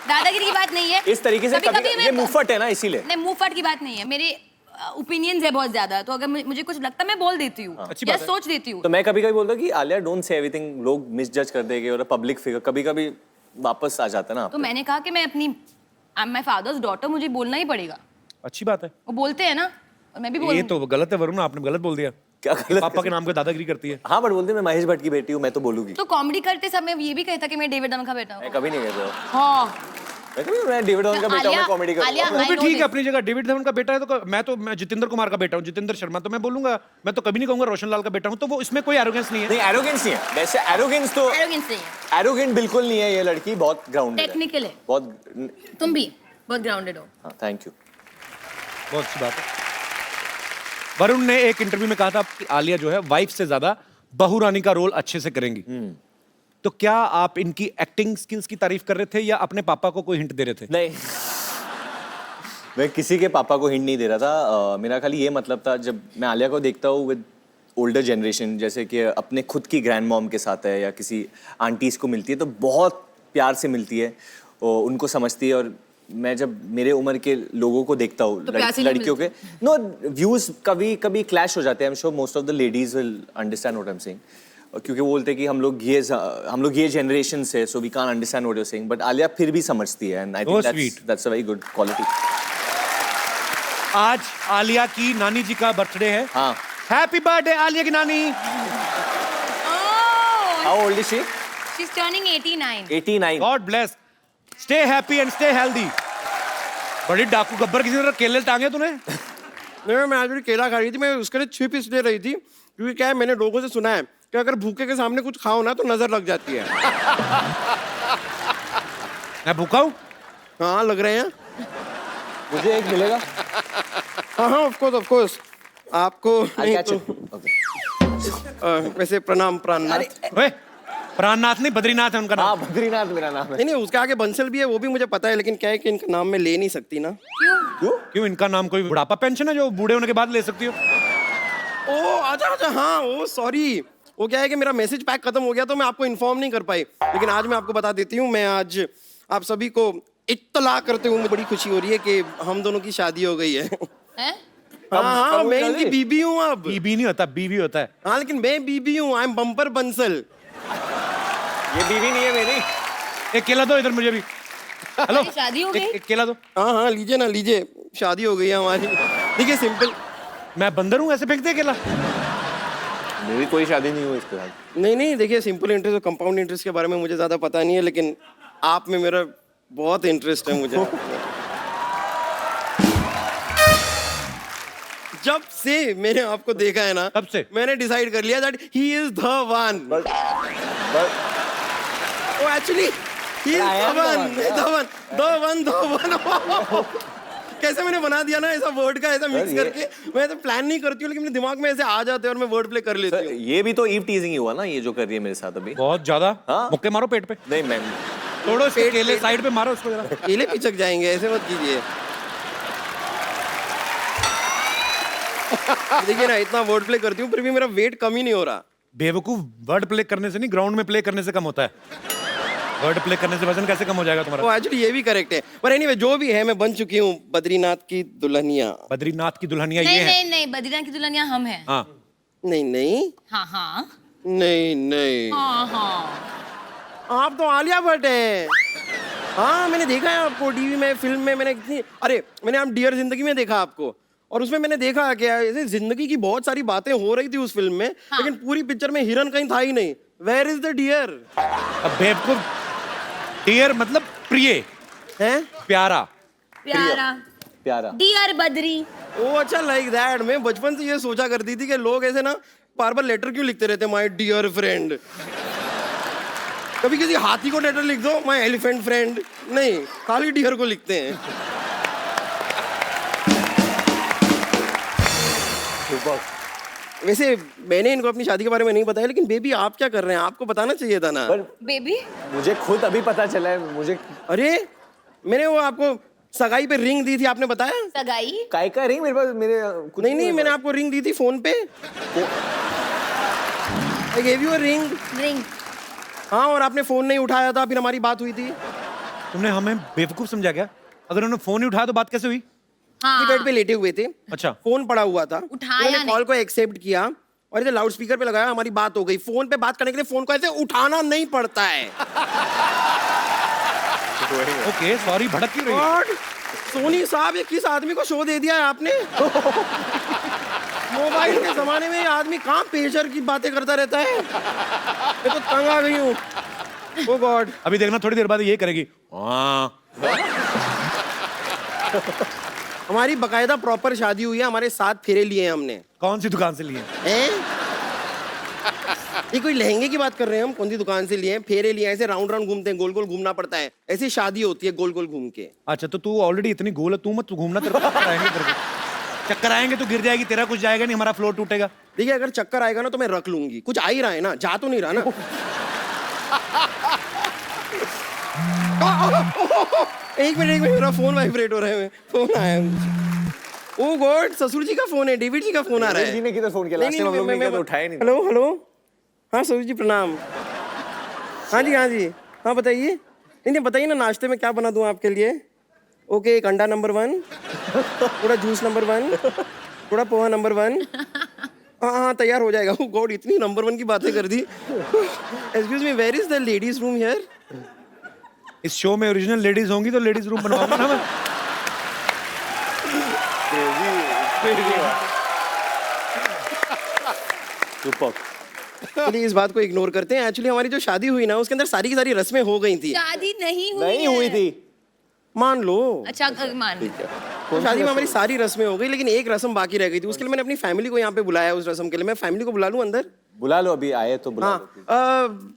दादागिरी की बात नहीं है।
इस तरीके से कभी ये मुंहफट है ना, इसीलिए।
नहीं, मुंहफट की बात नहीं है। मेरे ओपिनियंस है बहुत ज्यादा, तो अगर मुझे कुछ लगता है मैं बोल देती हूँ
अच्छी
या
बात है।
सोच देती हूँ।
तो मैं कभी कभी बोलता हूँ कि आलिया डोंट से एवरीथिंग, लोग मिसजज कर देंगे, और पब्लिक फिगर कभी कभी वापस आ जाता है ना आप
तो मैंने कहा कि मैं अपनी I am my father's daughter, मुझे बोलना ही पड़ेगा।
अच्छी बात है।
वो बोलते हैं ना, और मैं भी
ये
बोलूं।
तो गलत है वरुण, आपने गलत बोल दिया।
क्या गलत
पापा के नाम पे दादागिरी करती है।
हाँ बट बोलते मैं महेश भट्ट की बेटी हूँ, मैं तो बोलूंगी।
तो कॉमेडी करते समय ये भी कहता कि मैं डेविड धवन का बेटा
मैं
हूँ।
कभी नहीं कहता।
हाँ
मैं डेविड धवन का बेटा हूँ, मैं कॉमेडी
आलिया,
करूँगा।
वो भी
I know
ठीक है
this.
अपनी जगह, डेविड धवन का बेटा है तो मैं जितेंद्र कुमार का बेटा हूँ, जितेंद्र शर्मा, तो मैं बोलूंगा। मैं तो कभी नहीं कहूंगा रोशन लाल का बेटा हूँ, तो वो इसमें कोई एरोगेंस नहीं है।
नहीं एरोगेंस नहीं है, वैसे एरोगेंस तो
Arrogance नहीं है,
एरोगेंट बिल्कुल नहीं है। ये लड़की बहुत ग्राउंडेड है,
टेक्निकल है।
बहुत।
तुम भी बहुत ग्राउंडेड हो।
हाँ थैंक यू।
बहुत अच्छी बात है। वरुण ने एक इंटरव्यू में कहा था कि आलिया जो है वाइफ से ज्यादा बहू रानी का रोल अच्छे से करेंगी। तो क्या आप इनकी एक्टिंग स्किल्स की तारीफ कर रहे थे या अपने पापा को कोई हिंट दे रहे थे?
नहीं मैं किसी के पापा को हिंट नहीं दे रहा था। मेरा खाली ये मतलब था, जब मैं आलिया को देखता हूँ विद ओल्डर जनरेशन, जैसे कि अपने खुद की ग्रैंड मॉम के साथ है या किसी आंटीज को मिलती है तो बहुत प्यार से मिलती है और उनको समझती है। और मैं जब मेरे उम्र के लोगों को देखता हूँ,
तो प्यार से नहीं
लड़कियों के नो व्यूज कभी कभी क्लैश हो जाते हैं। I am sure most of the ladies will understand what I am saying, क्योंकि वो बोलते हैं कि हम लोग ये जनरेशन से, so we can't understand what you are saying, but Alia फिर भी समझती है and I
Oh,
think that's a very good quality.
आज आलिया की नानी जी का बर्थडे है।
हाँ।
हैप्पी बर्थडे आलिया की नानी।
How old is she?
She is turning 89।
89।
God bless, stay happy and stay healthy. बड़ी डाकू गब्बर किसी ने केले टांगे तूने?
नहीं, मैं आज भी केला खा रही थी, मैं उसके लिए छिप इसलिए रही थी क्योंकि क्या है, मैंने लोगों से सुना है कि अगर भूखे के सामने कुछ खाओ ना तो नजर लग जाती है।
मैं भूखा हूँ?
हाँ लग रहे हैं।
मुझे एक मिलेगा?
हाँ हाँ ऑफ कोर्स आपको
I'll
नहीं
catch
तो
it. Okay.
वैसे प्रणाम प्राणनाथ।
ओए, प्राणनाथ नहीं, बद्रीनाथ है उनका
हाँ
नाम।
बद्रीनाथ मेरा नाम है।
नहीं नहीं उसके आगे बंसल भी है, वो भी मुझे पता है, लेकिन क्या है कि इनका नाम मैं ले नहीं सकती ना।
क्यों, इनका नाम कोई बुढ़ापा पेंशन है जो बूढ़े होने के बाद ले सकती हो?
ओ अच्छा हाँ ओ सॉरी, वो क्या है कि मेरा मैसेज पैक खत्म हो गया तो मैं आपको इन्फॉर्म नहीं कर पाई, लेकिन आज मैं आपको बता देती हूँ। मैं आज आप सभी को इत्तला करते हुए मुझे बड़ी खुशी हो रही है कि हम दोनों की शादी हो गई है।
हैं?
हाँ मैं इनकी बीबी हूँ अब।
बीबी नहीं होता, बीवी होता है।
हाँ लेकिन मैं बीबी हूँ, आई एम बम्पर बंसल।
ये बीवी नहीं है मेरी।
एक केला दो इधर मुझे भी। हेलो,
हमारी शादी हो गई?
एक केला दो।
हाँ हाँ लीजिए ना लीजिए, शादी हो गई है हमारी। देखिए सिंपल।
मैं बंदर हूँ ऐसे फेंक दे केला?
मेरी कोई शादी नहीं हुई इसके साथ।
नहीं नहीं देखिए, सिंपल इंटरेस्ट और कंपाउंड इंटरेस्ट के बारे में मुझे ज्यादा पता नहीं है, लेकिन आप में मेरा बहुत इंटरेस्ट है मुझे। जब से मैंने आपको देखा है ना,
तब से
मैंने डिसाइड कर लिया that he is the one. Oh actually he is the one. कैसे मैंने बना दिया ना ऐसा वर्ड का, ऐसा मिक्स करके। मैं तो प्लान नहीं करती हूँ, लेकिन मेरे दिमाग में ऐसे आ जाते हैं और मैं वर्ड प्ले कर लेती हूँ।
ये भी तो ईव टीजिंग ही हुआ ना, ये जो कर रही है मेरे साथ अभी।
बहुत ज्यादा।
हाँ?
मुक्के मारो पेट पे।
नहीं मैम,
तोड़ो इसके केले, साइड पे मारो उसको जरा।
केले पिचक जाएंगे, ऐसे मत कीजिए। देखिए ना, इतना वर्ड प्ले करती हूँ फिर भी मेरा वेट कम ही नहीं हो रहा।
बेवकूफ, वर्ड प्ले करने से नहीं, ग्राउंड में प्ले करने से कम होता है। वर्ड प्ले करने से वजन कैसे कम हो जाएगा तुम्हारा?
वो एक्चुअली ये भी करेक्ट है, पर एनीवे जो भी है, मैं बन चुकी हूँ बद्रीनाथ की दुल्हनिया।
बद्रीनाथ की दुल्हनिया ये
नहीं
है?
नहीं नहीं, बद्रीनाथ की दुल्हनिया हम हैं।
हाँ।
नहीं नहीं
हाँ हाँ
नहीं नहीं,
हाँ हाँ।
आप तो आलिया भट्ट हैं। हाँ मैंने देखा है आपको टीवी में, फिल्म में। मैंने कितनी, अरे मैंने आप डियर जिंदगी में देखा आपको, और उसमें मैंने देखा कि ऐसे जिंदगी की बहुत सारी बातें हो रही थी उस फिल्म में।
हाँ।
लेकिन पूरी पिक्चर में हिरन कहीं था ही नहीं। Where is the dear?
अब बेवकूफ, डियर मतलब प्रिय
है,
प्यारा।
प्यारा
प्यारा।
डियर बद्री।
ओ अच्छा लाइक दैट। मैं बचपन से ये सोचा करती थी कि लोग ऐसे ना बार बार लेटर क्यों लिखते रहते, माय डियर फ्रेंड। कभी किसी हाथी को लेटर लिख दो, माय एलिफेंट फ्रेंड। नहीं, खाली डियर को लिखते हैं। वैसे मैंने इनको अपनी शादी के बारे में नहीं बताया, लेकिन बेबी आप क्या कर रहे हैं, आपको बताना चाहिए था ना।
पर
बेबी
मुझे खुद अभी पता चला है। मुझे
अरे मैंने वो आपको सगाई पे रिंग दी थी, आपने बताया?
सगाई?
काय का रिंग मेरे पास, मेरे कुछ
नहीं नहीं, मैंने आपको रिंग दी थी फोन पे। I gave you a ring.
Ring?
हाँ, और आपने फोन नहीं उठाया था, फिर हमारी बात हुई थी।
तुमने हमें बेवकूफ समझा क्या? अगर उन्होंने फोन ही उठाया तो बात कैसे हुई?
हाँ।
बेड पे लेटे हुए थे,
अच्छा।
फोन पड़ा हुआ था,
उठाया
उन्होंने
नहीं।
कॉल को एक्सेप्ट किया और इसे लाउड स्पीकर पे लगाया, हमारी बात हो गई। फोन पे बात करने के लिए फोन को ऐसे उठाना नहीं पड़ता है।
ओके सॉरी, भड़क क्यों रही है?
गॉड, सोनी साहब ये किस आदमी को शो दे दिया है आपने? मोबाइल के जमाने में ये आदमी कहाँ पेशर की बातें करता रहता है। मैं तो तंग आ गई हूँ। ओ गॉड,
अभी देखना थोड़ी देर बाद ये करेगी। हाँ।
हमारी बकायदा प्रॉपर शादी हुई है, हमारे 7 फेरे लिए हैं हमने।
कौन सी दुकान से लिए?
हैं? ये कोई लहंगे की बात कर रहे हैं हम? कौन सी दुकान से लिए हैं? फेरे लिए हैं, ऐसे राउंड राउंड घूमते हैं, गोल गोल घूमना पड़ता है, ऐसी शादी होती है गोल गोल घूम के।
अच्छा तो तू ऑलरेडी इतनी गोल है, तू मत घूमना, तेरे को चक्कर आएंगे, तेरे को चक्कर आएंगे तो गिर जाएगी, तेरा कुछ जाएगा नहीं, हमारा फ्लोर टूटेगा।
देखिए अगर चक्कर आएगा ना तो मैं रख लूंगी, कुछ आ ही रहा है ना, जा तो नहीं रहा ना। एक मिनट मेरा फोन वाइब्रेट हो रहा है, फोन आया है। ओ गॉड, ससुर जी का फोन है, डेविड जी का फोन आ रहा है।
जी ने किधर फोन किया?
नहीं,
लास्ट टाइम हम लोग ने
मैं-
किया तो उठाया नहीं।
हेलो हेलो, हाँ ससुर जी प्रणाम। हाँ जी हाँ जी, हाँ बताइए। नहीं बताइए ना, नाश्ते में क्या बना दूँ आपके लिए? ओके, एक अंडा नंबर 1, थोड़ा जूस नंबर 1, थोड़ा पोहा नंबर 1। हाँ तैयार हो जाएगा। गॉड, इतनी नंबर 1 की बातें कर दी। Excuse me, where is the ladies room here?
इस शो में ओरिजिनल लेडीज होंगी तो लेडीज रूम बनवाऊंगा ना मैं।
चलिए इस बात को इग्नोर करते हैं। एक्चुअली हमारी जो शादी हुई ना, उसके अंदर सारी की सारी रस्में हो गई थी।
शादी नहीं हुई
नहीं हुई
है।
थी।
मान लो,
अच्छा मान ली।
तो शादी में हमारी सारी रस्में हो गई, लेकिन एक रस्म बाकी रह गई थी। उसके लिए मैंने अपनी फैमिली को यहाँ पे बुलाया। उस रस्म के लिए मैं फैमिली को बुला लूं अंदर?
बुला लो, अभी आए तो बुला
हाँ,
लो।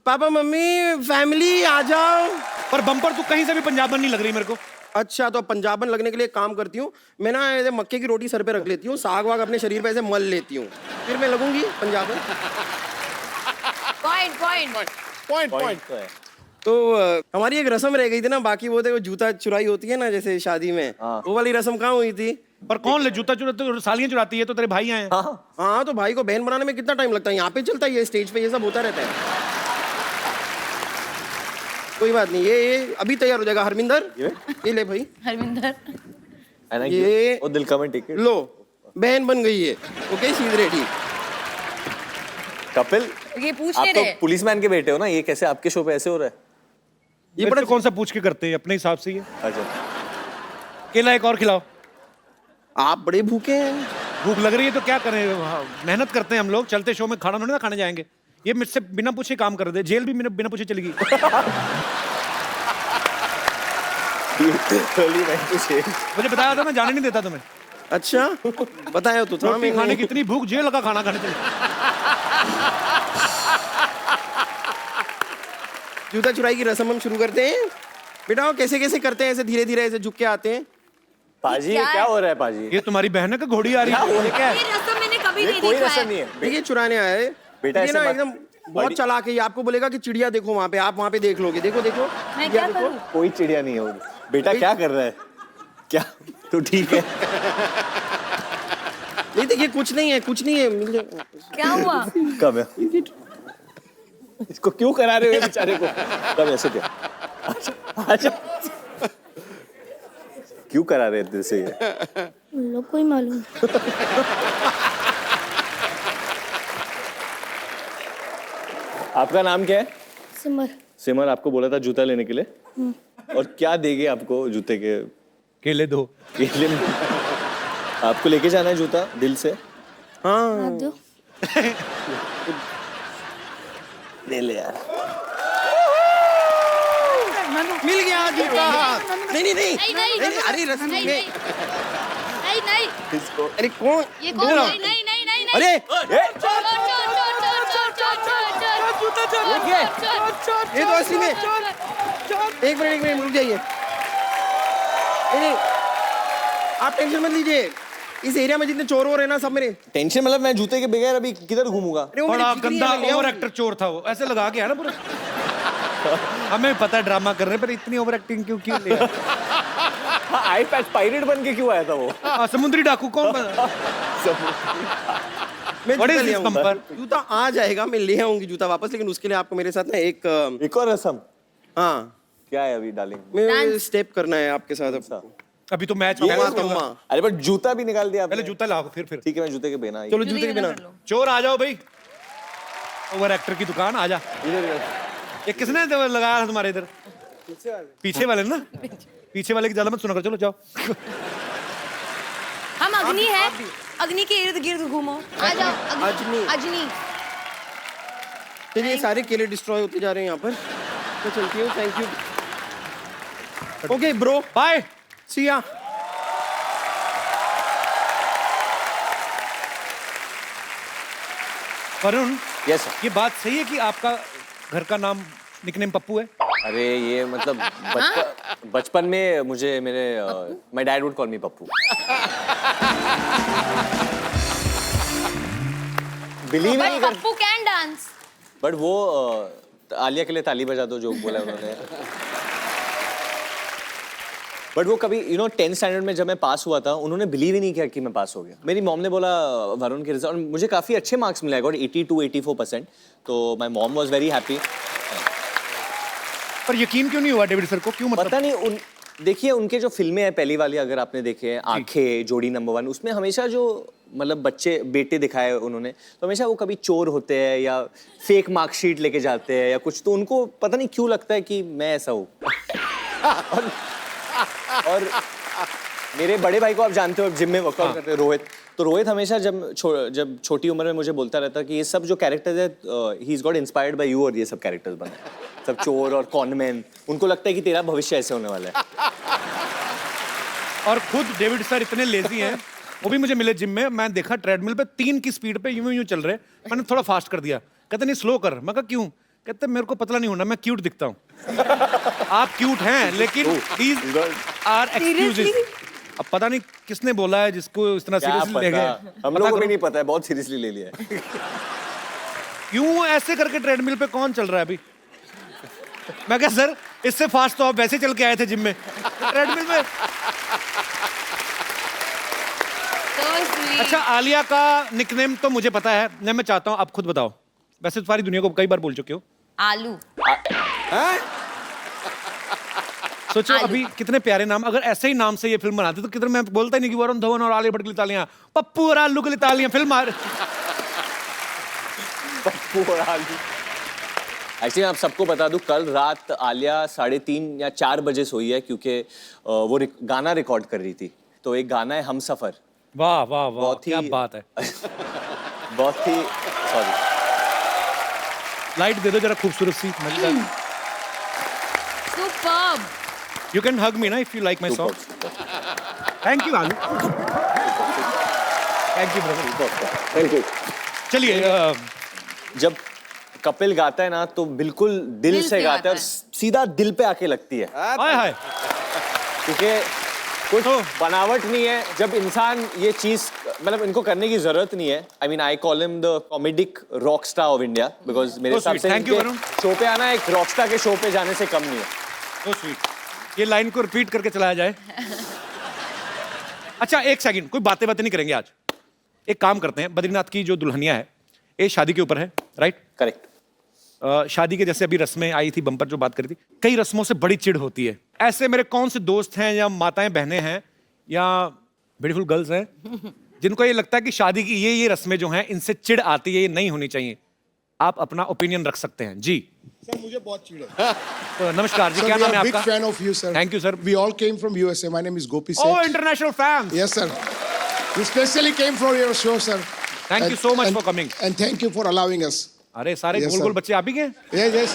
पापा मम्मी फैमिली आ जाओ।
पर बम्पर तू कहीं से भी पंजाबन नहीं लग रही मेरे को।
अच्छा, तो पंजाबन लगने के लिए एक काम करती हूँ मैं ना, ऐसे मक्के की रोटी सर पे रख लेती हूँ, साग वाग अपने शरीर पे ऐसे मल लेती हूँ, फिर मैं लगूंगी पंजाबन।
पॉइंट पॉइंट
पॉइंट तो है।
तो हमारी एक रस्म रह गई थी ना बाकी, वो देखो जूता चुराई होती है ना जैसे शादी में, वो वाली रस्म कहाँ हुई थी?
पर कौन ले जूता चुराते? सालियां चुराती है तो तेरे भाई आए हैं।
हाँ, तो भाई को बहन बनाने में कितना टाइम लगता है? यहाँ पे चलता है, ये स्टेज पे ये सब होता रहता है। कोई बात नहीं, ये अभी तैयार हो जाएगा। हरमिंदर, ये ले भाई,
हरविंदर।
ये
वो दिल का में टिकट
लो, बहन बन गई है। Okay, she is ready.
Kapil,
ये पूछ
आप
नहीं
तो
रहे।
पुलिसमैन के बेटे हो ना, ये कैसे आपके शो पे ऐसे हो रहा है?
ये बड़ा कौन सा पूछ के करते हैं, अपने हिसाब से ही है।
अच्छा,
केला एक और खिलाओ।
आप बड़े भूखे हैं।
भूख लग रही है तो क्या करें, हाँ, मेहनत करते हैं हम लोग। चलते शो में खाना थोड़ी ना खाने जाएंगे। ये मुझसे बिना पूछे काम कर दे, जेल भी बिना पूछे चली गई। मुझे बताया था, मैं जाने नहीं देता तुम्हें।
अच्छा, बताया तो था
रोटी
मैंने।
खाने की इतनी भूख, जेल का खाना खाने चली।
जूता चुराई की रस्म हम शुरू करते हैं। बेटा कैसे कैसे करते हैं? ऐसे धीरे धीरे ऐसे झुक के आते हैं।
पाजी ये
क्या
क्या
है?
हो रहा है पाजी?
ये तुम्हारी बहन है कि घोड़ी आ रही है? ये क्या है?
ये रस्म मैंने कभी
ये
नहीं
कोई
देखा
रस्म
है।
नहीं है।
देखिए चुराने आए
बेटा,
ये
ऐसे
ना
मत-
एकदम बहुत
बड़ी-
चालाक है। ये आपको बोलेगा कि चिड़िया देखो वहां पे, आप वहां पे देख लोगे। देखो देखो,
मैं
चिड़िया
क्या
देखो।
करूं?
कोई चिड़िया नहीं होगी। बेटा क्या कर रहा है? क्या तो ठीक है।
नहीं देखिए, कुछ नहीं है, कुछ नहीं है। मिल जाए।
क्या हुआ?
कब है? इसको क्यों करा रहे हो ये बेचारे को? कब ऐसे क्या? अच्छा, क्यों करा रहे थे इसे ये?
लोग कोई मालूम।
आपका नाम क्या है?
सिमर।
सिमर आपको बोला था जूता लेने के लिए, और क्या देंगे आपको जूते के?
केले दो।
केले में आपको लेके जाना है जूता दिल से?
हाँ,
आप दो।
ले ले यार।
मिल गया जूता। नहीं नहीं नहीं,
नहीं नहीं
नहीं, अरे रस्म
नहीं
में,
नहीं नहीं
इसको
अरे कौन?
ये कौन? नहीं नहीं नहीं नहीं नहीं।
अरे
चोर चोर चोर चोर चोर चोर चोर चोर।
ये तो असली में। एक मिनट रुक जाइए। नहीं नहीं, आप टेंशन मत लीजिए। इस एरिया में जितने चोर हो रहे हैं ना, सब मेरे।
टेंशन मतलब मैं जूते के बगैर अभी किधर घूमूंगा?
अरे वो मेरे
बड़ा
जिगरी
गंदा
है, मैं ले
ओवर
आऊंगी।
एक्टर चोर था वो, ऐसे लगा के है ना पूरा। हमें पता है ड्रामा कर रहे हैं, पर इतनी ओवर एक्टिंग क्यों की?
आई पैच पायरेट बन के क्यों आया था वो?
समुद्री डाकू कौन बना?
मैं
What is
जूता ले
this
आऊंगा।
bumper?
जूता आ जाएगा, मैं ले आऊंगी जूता वापस, लेकिन उसके लिए आपको मेरे साथ ना एक
एक और रस्म
हाँ,
क्या है अभी डार्लिंग?
मैं स्टेप करना है आपके साथ अब।
अभी तो मैच
तम्मा,
होगा।
तम्मा।
अरे बट जूता भी निकाल दिया आपने।
पहले जूता लाओ फिर।
ठीक है, मैं जूते के बिना
चलो जूते के बिना।
चोर आ जाओ भाई, ओवर एक्टर की दुकान आ जा।
इधर
ये किसने लगाया था तुम्हारे इधर? पीछे वाले ना, पीछे वाले की ज्यादा मत सुना करो, चलो जाओ।
हम अग्नि है, अग्नि के इर्द गिर्द घूमो। आ जाओ
अग्नि।
अग्नि।
चलिए सारे केले डिस्ट्रॉय होते जा रहे हैं यहाँ पर। तो चलती हूँ, thank you. Okay bro,
bye.
See ya.
Varun,
yes sir.
ये बात सही है कि आपका घर का नाम निकनेम पप्पू है?
अरे ये मतलब बचपन में मुझे मेरे my dad would call me Pappu. Believe नहीं कर,
पप्पू कैन डांस।
बट वो आलिया के लिए ताली बजा दो जो बोला उन्होंने। बट वो कभी 10th स्टैंडर्ड में जब मैं पास हुआ था उन्होंने बिलीव ही नहीं किया कि मैं पास हो गया। मेरी मॉम ने बोला वरुण के रिजल्ट, और मुझे काफ़ी अच्छे मार्क्स मिले, गॉट 82-84%। तो my mom was very happy.
पर यकीन क्यों नहीं हुआ डेविड सर को, क्यों मतलब?
पता नहीं, देखिए उनके जो फिल्में हैं पहली वाली अगर आपने देखे हैं, आंखें, जोड़ी नंबर 1, उसमें हमेशा जो मतलब बच्चे बेटे दिखाए उन्होंने, तो हमेशा वो कभी चोर होते हैं या फेक मार्कशीट लेके जाते हैं या कुछ, तो उनको पता नहीं क्यों लगता है कि मैं ऐसा हूँ। और मेरे बड़े भाई को आप जानते हो, जिम में वर्कआउट करते हैं, रोहित। तो रोहित हमेशा जब छोटी उम्र में मुझे बोलता रहता कि ये सब जो कैरेक्टर्स है, he is got inspired by you, और ये सब कैरेक्टर्स बने सब चोर और कॉनमैन, उनको लगता है कि तेरा भविष्य ऐसे होने वाला है।
और खुद डेविड सर इतने लेजी हैं, वो भी मुझे मिले जिम में, मैं देखा ट्रेडमिल पे 3 की स्पीड पे यूं चल रहे, मैंने थोड़ा फास्ट कर दिया, कहते नहीं स्लो कर। मैं कहा क्यों? कहते मेरे को पतला नहीं होना, मैं क्यूट दिखता हूँ। आप क्यूट हैं लेकिन these are excuses। अब पता नहीं किसने बोला है जिसको इस तरह सीरियसली ले गए।
हम लोगों को भी नहीं पता है, बहुत सीरियसली ले लिया है।
क्यों ऐसे करके ट्रेडमिल पे कौन चल रहा है अभी? मैं क्या सर, इससे फास्ट तो आप वैसे चल के आए थे जिम में, ट्रेडमिल में।
So sweet.
अच्छा, आलिया का निकनेम तो मुझे पता है, मैं चाहता हूँ आप खुद बताओ। वैसे तो सारी दुनिया को कई बार बोल चुके हो।
आलू।
सोचो अभी कितने प्यारे नाम, अगर ऐसे ही नाम से ये फिल्म बनाते तो कितने, मैं बोलता ही नहीं कि वरुण धवन और आलिया भट्ट के लिए तालियां, पप्पू और आलू के लिए तालियां, फिल्म
पप्पू और आलू। एक्चुअली आप सबको बता दूं, कल रात आलिया 3:30 या 4 बजे सोई है, क्योंकि वो गाना रिकॉर्ड कर रही थी। तो एक गाना है हम सफर।
वाह वाह वाह, क्या बात है।
बहुत ही सॉरी,
लाइट दे दो जरा खूबसूरत सी।
Superb.
You can hug me ना if you like my song. Thank you आलू, thank you brother,
thank you.
चलिए
जब कपिल गाता है ना तो बिल्कुल दिल से गाता है और सीधा दिल पे आके लगती है,
हाय हाय।
क्योंकि कुछ बनावट नहीं है। जब इंसान ये चीज, मतलब इनको करने की जरूरत नहीं है। I mean I call him the comedic rock star of India, because मेरे हिसाब से
Thank you, वरुण।
शो पे आना एक रॉक स्टार के शो पे जाने से कम नहीं है।
So sweet. ये लाइन को रिपीट करके चलाया जाए। अच्छा एक सेकंड, कोई बातें नहीं करेंगे आज। एक काम करते हैं, बद्रीनाथ की जो दुल्हनिया है ये शादी के ऊपर है, राइट?
करेक्ट।
शादी के जैसे अभी रस्में आई थी, बम्पर जो बात करी थी, कई रस्मों से बड़ी चिढ़ होती है। ऐसे मेरे कौन से दोस्त हैं या माताएं बहनें हैं या ब्यूटीफुल गर्ल्स हैं जिनको ये लगता है कि शादी की ये रस्में जो हैं इनसे चिढ़ आती है, ये नहीं होनी चाहिए? आप अपना ओपिनियन रख सकते हैं जी।
सर मुझे बहुत चिढ़ है।
तो नमस्कार जी, क्या नाम है आपका?
Big fan of you sir.
Thank you sir.
We all came from USA. My name is Gopi
oh,
Seth.
International fan.
Yes sir, we specially came for your show sir.
Thank you so much for coming.
And thank you for allowing us.
अरे सारे
Yes,
गोल गोल
sir.
बच्चे आप ही के हैं?
Yes, yes.